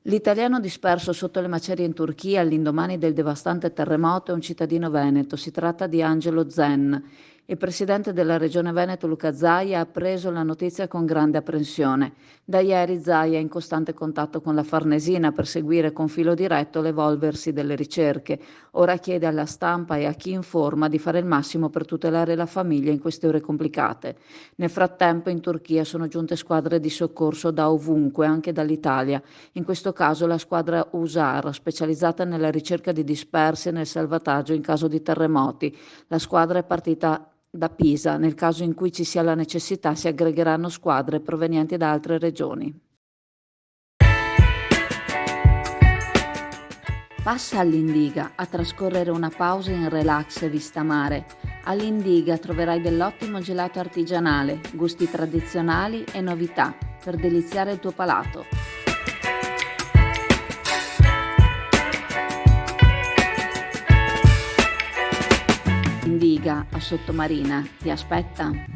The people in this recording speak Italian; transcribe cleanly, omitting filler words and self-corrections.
L'italiano disperso sotto le macerie in Turchia all'indomani del devastante terremoto è un cittadino veneto. Si tratta di Angelo Zen. Il presidente della regione Veneto, Luca Zaia, ha preso la notizia con grande apprensione. Da ieri Zaia è in costante contatto con la Farnesina per seguire con filo diretto l'evolversi delle ricerche. Ora chiede alla stampa e a chi informa di fare il massimo per tutelare la famiglia in queste ore complicate. Nel frattempo in Turchia sono giunte squadre di soccorso da ovunque, anche dall'Italia. In questo caso la squadra USAR, specializzata nella ricerca di dispersi e nel salvataggio in caso di terremoti. La squadra è partita da Pisa. Nel caso in cui ci sia la necessità, si aggregheranno squadre provenienti da altre regioni. Passa all'Indiga a trascorrere una pausa in relax e vista mare. All'Indiga troverai dell'ottimo gelato artigianale, gusti tradizionali e novità per deliziare il tuo palato. Indiga a Sottomarina ti aspetta.